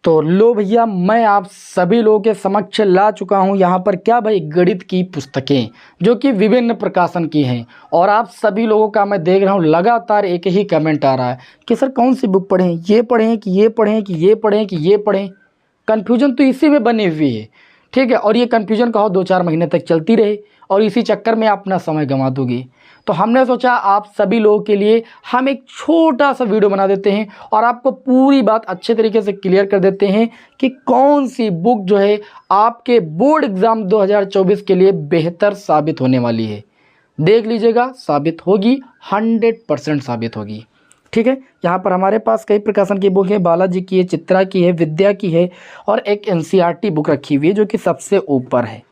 तो लो भैया, मैं आप सभी लोगों के समक्ष ला चुका हूं यहाँ पर क्या भाई, गणित की पुस्तकें जो कि विभिन्न प्रकाशन की हैं। और आप सभी लोगों का मैं देख रहा हूँ लगातार एक ही कमेंट आ रहा है कि सर कौन सी बुक पढ़ें, ये पढ़ें कि ये पढ़ें कि ये पढ़ें कि ये पढ़ें। कन्फ्यूजन तो इसी में बनी हुई है, ठीक है। और ये कन्फ्यूजन कहो 2-4 महीने तक चलती रहे और इसी चक्कर में आप अपना समय गंवा दोगे। तो हमने सोचा आप सभी लोगों के लिए हम एक छोटा सा वीडियो बना देते हैं और आपको पूरी बात अच्छे तरीके से क्लियर कर देते हैं कि कौन सी बुक जो है आपके बोर्ड एग्ज़ाम 2024 के लिए बेहतर साबित होने वाली है। देख लीजिएगा, साबित होगी, 100% साबित होगी, ठीक है। यहाँ पर हमारे पास कई प्रकाशन की बुक है, बालाजी की है, चित्रा की है, विद्या की है और एक एनसीईआरटी बुक रखी हुई है जो कि सबसे ऊपर है,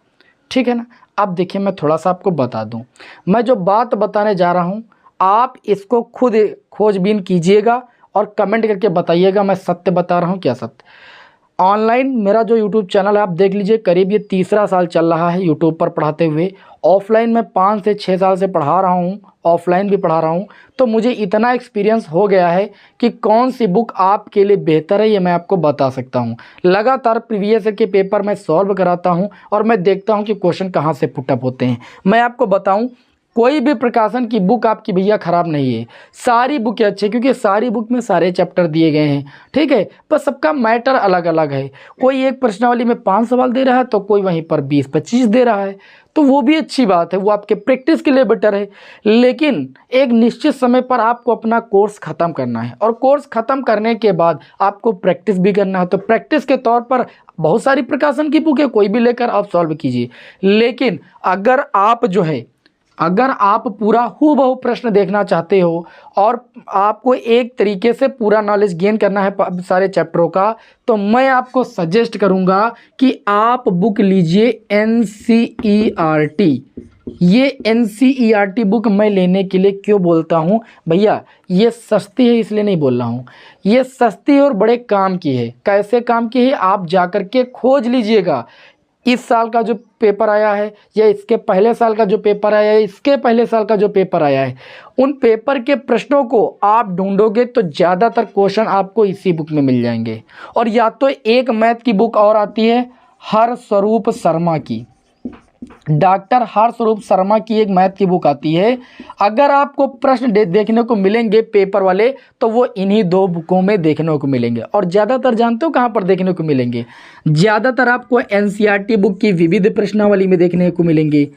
ठीक है ना। अब देखिए, मैं थोड़ा सा आपको बता दूं, मैं जो बात बताने जा रहा हूं आप इसको खुद खोजबीन कीजिएगा और कमेंट करके बताइएगा मैं सत्य बता रहा हूं क्या सत्य। ऑनलाइन मेरा जो यूट्यूब चैनल है आप देख लीजिए, करीब ये 3रा साल चल रहा है यूट्यूब पर पढ़ाते हुए। ऑफलाइन मैं 5 से 6 साल से पढ़ा रहा हूँ, ऑफलाइन भी पढ़ा रहा हूँ। तो मुझे इतना एक्सपीरियंस हो गया है कि कौन सी बुक आपके लिए बेहतर है ये मैं आपको बता सकता हूँ। लगातार प्रीवियस ईयर के पेपर मैं सॉल्व कराता हूँ और मैं देखता हूँ कि क्वेश्चन कहाँ से पुटअप होते हैं। मैं आपको बताऊँ, कोई भी प्रकाशन की बुक आपकी भैया ख़राब नहीं है, सारी बुकें अच्छी, क्योंकि सारी बुक में सारे चैप्टर दिए गए हैं, ठीक है। पर सबका मैटर अलग अलग है। कोई एक प्रश्नावली में 5 सवाल दे रहा है तो कोई वहीं पर 20-25 दे रहा है, तो वो भी अच्छी बात है, वो आपके प्रैक्टिस के लिए बेटर है। लेकिन एक निश्चित समय पर आपको अपना कोर्स ख़त्म करना है और कोर्स ख़त्म करने के बाद आपको प्रैक्टिस भी करना है। तो प्रैक्टिस के तौर पर बहुत सारी प्रकाशन की बुक है, कोई भी लेकर आप सॉल्व कीजिए। लेकिन अगर आप पूरा हूबहू प्रश्न देखना चाहते हो और आपको एक तरीके से पूरा नॉलेज गेन करना है सारे चैप्टरों का, तो मैं आपको सजेस्ट करूंगा कि आप बुक लीजिए एनसीईआरटी। ये एनसीईआरटी बुक मैं लेने के लिए क्यों बोलता हूँ भैया, ये सस्ती है इसलिए नहीं बोल रहा हूँ, ये सस्ती और बड़े काम की है। कैसे काम की है आप जाकर के खोज लीजिएगा। इस साल का जो पेपर आया है या इसके पहले साल का जो पेपर आया है, इसके पहले साल का जो पेपर आया है, उन पेपर के प्रश्नों को आप ढूंढोगे तो ज़्यादातर क्वेश्चन आपको इसी बुक में मिल जाएंगे। और या तो एक मैथ की बुक और आती है हरस्वरूप शर्मा की, डॉक्टर हरस्वरूप शर्मा की एक मैथ की बुक आती है। अगर आपको प्रश्न देखने को मिलेंगे पेपर वाले तो वो इन्हीं 2 बुकों में देखने को मिलेंगे। और ज़्यादातर जानते हो कहाँ पर देखने को मिलेंगे? ज़्यादातर आपको एनसीईआरटी बुक की विविध प्रश्नावली में देखने को मिलेंगे।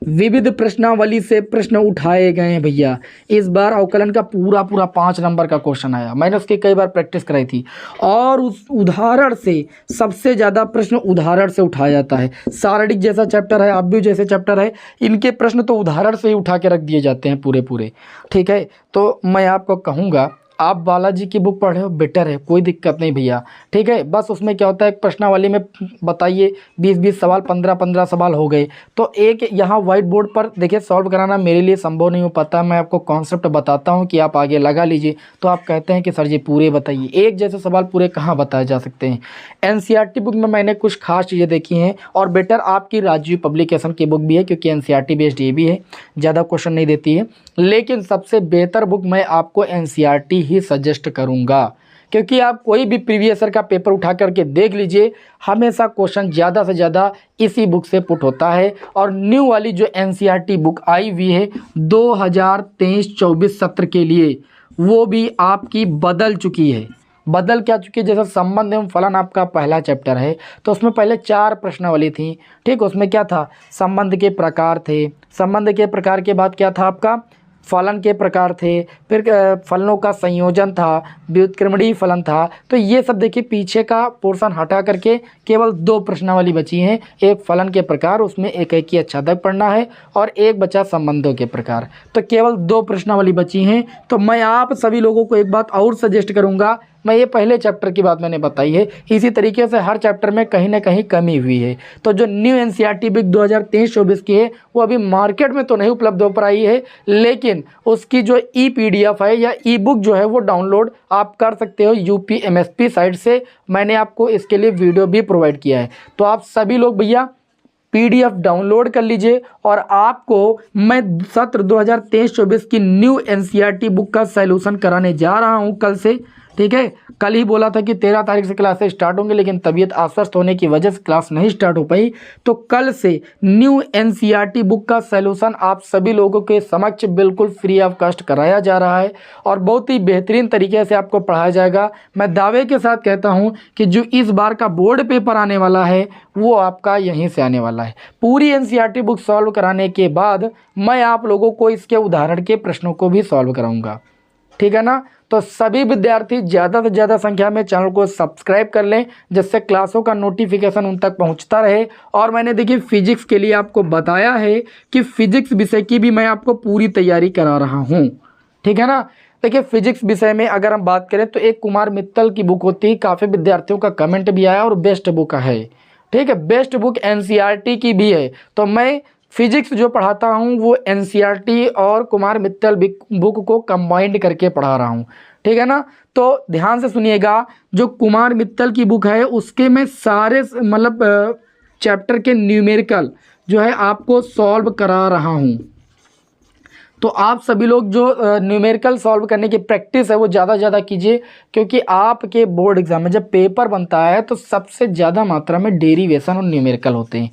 विविध प्रश्नावली से प्रश्न उठाए गए हैं भैया। इस बार अवकलन का पूरा 5 नंबर का क्वेश्चन आया, मैंने उसकी कई बार प्रैक्टिस कराई थी। और उस उदाहरण से सबसे ज़्यादा प्रश्न उदाहरण से उठाया जाता है। सारणिक जैसा चैप्टर है, आव्यूह जैसे चैप्टर है, इनके प्रश्न तो उदाहरण से ही उठा के रख दिए जाते हैं पूरे, ठीक है। तो मैं आपको कहूँगा आप बालाजी की बुक पढ़े हो, बेटर है, कोई दिक्कत नहीं भैया, ठीक है। बस उसमें क्या होता है, प्रश्नावली में बताइए 20-20 सवाल, 15-15 सवाल हो गए। तो एक यहाँ व्हाइट बोर्ड पर देखिए सॉल्व कराना मेरे लिए संभव नहीं हो पाता। मैं आपको कॉन्सेप्ट बताता हूँ कि आप आगे लगा लीजिए, तो आप कहते हैं कि सर जी पूरे बताइए। एक जैसे सवाल पूरे कहाँ बताए जा सकते हैं? एनसीईआरटी बुक में मैंने कुछ खास चीज़ें देखी हैं। और बेटर आपकी राजीव पब्लिकेशन की बुक भी है, क्योंकि एनसीईआरटी बेस्ड ये भी है, ज़्यादा क्वेश्चन नहीं देती है। लेकिन सबसे बेहतर बुक मैं आपको एनसीईआरटी ही सजेस्ट करूंगा, क्योंकि आप कोई भी प्रीवियस ईयर का पेपर उठा करके देख लीजिए, हमेशा क्वेश्चन ज़्यादा से ज़्यादा इसी बुक से पुट होता है। और न्यू वाली जो एनसीईआरटी बुक आई हुई है 2023-24 सत्र के लिए, वो भी आपकी बदल चुकी है। बदल क्या चुकी है? जैसे संबंध एवं फलन आपका पहला चैप्टर है तो उसमें पहले 4 प्रश्नावली थी, ठीक। उसमें क्या था? संबंध के प्रकार थे। संबंध के प्रकार के बाद क्या था आपका? फलन के प्रकार थे, फिर फलनों का संयोजन था, व्युत्क्रमणीय फलन था। तो ये सब देखिए पीछे का पोर्शन हटा करके केवल 2 प्रश्नावली बची हैं। एक फलन के प्रकार, उसमें एक ही अच्छादक पढ़ना है, और एक बचा संबंधों के प्रकार। तो केवल 2 प्रश्नावली बची हैं। तो मैं आप सभी लोगों को एक बात और सजेस्ट करूँगा, मैं ये पहले चैप्टर की बात मैंने बताई है, इसी तरीके से हर चैप्टर में कहीं ना कहीं कमी हुई है। तो जो न्यू एनसीईआरटी बुक 2023-24 की है वो अभी मार्केट में तो नहीं उपलब्ध हो पाई है, लेकिन उसकी जो पीडीएफ है या ई बुक जो है वो डाउनलोड आप कर सकते हो यूपीएमएसपी साइट से। मैंने आपको इसके लिए वीडियो भी प्रोवाइड किया है। तो आप सभी लोग भैया पीडीएफ डाउनलोड कर लीजिए, और आपको मैं सत्र 2023-24 की न्यू एनसीईआरटी बुक का सॉल्यूशन कराने जा रहा हूं कल से, ठीक है। कल ही बोला था कि 13 तारीख से क्लासेस स्टार्ट होंगे, लेकिन तबीयत अस्वस्थ होने की वजह से क्लास नहीं स्टार्ट हो पाई। तो कल से न्यू एनसीईआरटी बुक का सलूशन आप सभी लोगों के समक्ष बिल्कुल फ्री ऑफ कॉस्ट कराया जा रहा है और बहुत ही बेहतरीन तरीके से आपको पढ़ाया जाएगा। मैं दावे के साथ कहता हूं कि जो इस बार का बोर्ड पेपर आने वाला है वो आपका यहीं से आने वाला है। पूरी एनसीईआरटी बुक सॉल्व कराने के बाद मैं आप लोगों को इसके उदाहरण के प्रश्नों को भी सॉल्व कराऊंगा, ठीक है ना। तो सभी विद्यार्थी ज़्यादा से ज़्यादा संख्या में चैनल को सब्सक्राइब कर लें, जिससे क्लासों का नोटिफिकेशन उन तक पहुंचता रहे। और मैंने देखिए फिजिक्स के लिए आपको बताया है कि फिजिक्स विषय की भी मैं आपको पूरी तैयारी करा रहा हूं, ठीक है ना। देखिए फिजिक्स विषय में अगर हम बात करें तो एक कुमार मित्तल की बुक होती है, काफ़ी विद्यार्थियों का कमेंट भी आया और बेस्ट बुक है, ठीक है। बेस्ट बुक एनसीईआरटी की भी है। तो मैं फिजिक्स जो पढ़ाता हूँ वो एनसीईआरटी और कुमार मित्तल बुक को कंबाइंड करके पढ़ा रहा हूँ, ठीक है ना। तो ध्यान से सुनिएगा, जो कुमार मित्तल की बुक है उसके मैं सारे मतलब चैप्टर के न्यूमेरिकल जो है आपको सॉल्व करा रहा हूँ। तो आप सभी लोग जो न्यूमेरिकल सॉल्व करने की प्रैक्टिस है वो ज़्यादा से ज़्यादा कीजिए, क्योंकि आपके बोर्ड एग्जाम में जब पेपर बनता है तो सबसे ज़्यादा मात्रा में डेरिवेशन और न्यूमेरिकल होते हैं,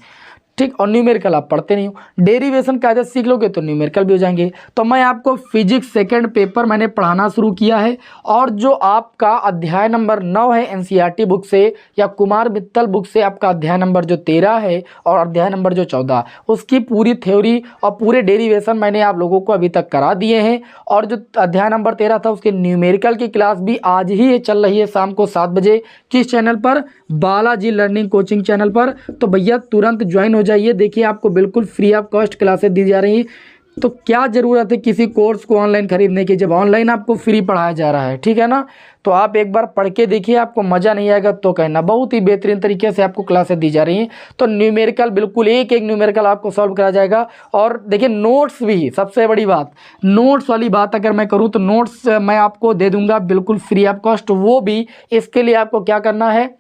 ठीक। और न्यूमेरिकल आप पढ़ते नहीं हो, डेरिवेशन कायदे सीख लोगे तो न्यूमेरिकल भी हो जाएंगे। तो मैं आपको फिजिक्स सेकंड पेपर मैंने पढ़ाना शुरू किया है, और जो आपका अध्याय नंबर 9 है एनसीईआरटी बुक से या कुमार मित्तल बुक से आपका अध्याय नंबर जो 13 है और अध्याय नंबर जो 14, उसकी पूरी थ्योरी और पूरे डेरिवेशन मैंने आप लोगों को अभी तक करा दिए हैं। और जो अध्याय नंबर 13 था उसके न्यूमेरिकल की क्लास भी आज ही चल रही है शाम को 7 बजे। किस चैनल पर? बालाजी लर्निंग कोचिंग चैनल पर। तो भैया तुरंत ज्वाइन हो जाइए। देखिए आपको बिल्कुल फ्री ऑफ कॉस्ट क्लासेस दी जा रही हैं। तो क्या ज़रूरत है किसी कोर्स को ऑनलाइन खरीदने की, जब ऑनलाइन आपको फ्री पढ़ाया जा रहा है, ठीक है ना। तो आप एक बार पढ़ के देखिए, आपको मज़ा नहीं आएगा तो कहना। बहुत ही बेहतरीन तरीके से आपको क्लासेस दी जा रही हैं। तो न्यूमेरिकल बिल्कुल एक एक न्यूमेरिकल आपको सॉल्व करा जाएगा। और देखिए नोट्स भी, सबसे बड़ी बात नोट्स वाली बात अगर मैं करूँ तो नोट्स मैं आपको दे दूँगा बिल्कुल फ्री ऑफ कॉस्ट। वो भी इसके लिए आपको क्या करना है,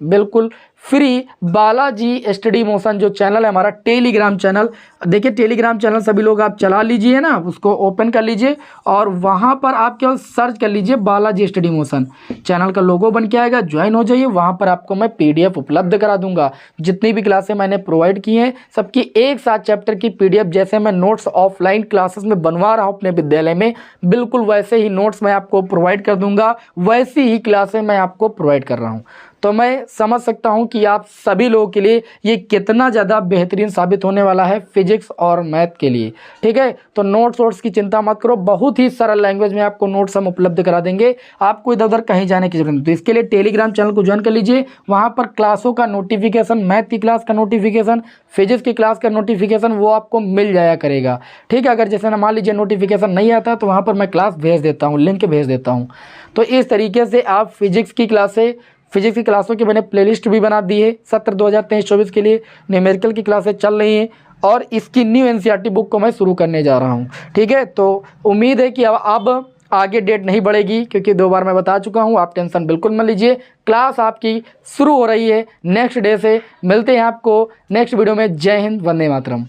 बिल्कुल फ्री बालाजी स्टडी मोशन जो चैनल है हमारा टेलीग्राम चैनल। देखिए टेलीग्राम चैनल सभी लोग आप चला लीजिए ना, उसको ओपन कर लीजिए और वहाँ पर आप केवल सर्च कर लीजिए बालाजी स्टडी मोशन, चैनल का लोगो बन के आएगा, ज्वाइन हो जाइए। वहाँ पर आपको मैं पीडीएफ उपलब्ध करा दूंगा। जितनी भी क्लासें मैंने प्रोवाइड की हैं सबकी एक साथ चैप्टर की पीडीएफ, जैसे मैं नोट्स ऑफलाइन क्लासेस में बनवा रहा हूँ अपने विद्यालय में, बिल्कुल वैसे ही नोट्स मैं आपको प्रोवाइड कर दूंगा, वैसी ही क्लासें मैं आपको प्रोवाइड कर रहा हूँ। तो मैं समझ सकता हूं कि आप सभी लोगों के लिए ये कितना ज़्यादा बेहतरीन साबित होने वाला है फिजिक्स और मैथ के लिए, ठीक है। तो नोट्स की चिंता मत करो, बहुत ही सरल लैंग्वेज में आपको नोट्स हम उपलब्ध करा देंगे, आपको इधर उधर कहीं जाने की जरूरत नहीं। तो इसके लिए टेलीग्राम चैनल को ज्वाइन कर लीजिए। वहाँ पर क्लासों का नोटिफिकेशन, मैथ की क्लास का नोटिफिकेशन, फिजिक्स की क्लास का नोटिफिकेशन वो आपको मिल जाया करेगा, ठीक है। अगर जैसे ना मान लीजिए नोटिफिकेशन नहीं आता तो वहाँ पर मैं क्लास भेज देता हूँ, लिंक भेज देता हूँ। तो इस तरीके से आप फिजिक्स की क्लासों की मैंने प्लेलिस्ट भी बना दी है। सत्र 2023-24 के लिए न्यूमेरिकल की क्लासेस चल रही हैं और इसकी न्यू एनसीईआरटी बुक को मैं शुरू करने जा रहा हूं, ठीक है। तो उम्मीद है कि अब आगे डेट नहीं बढ़ेगी, क्योंकि 2 बार मैं बता चुका हूं। आप टेंशन बिल्कुल मत लीजिए, क्लास आपकी शुरू हो रही है नेक्स्ट डे से। मिलते हैं आपको नेक्स्ट वीडियो में। जय हिंद, वंदे मातरम।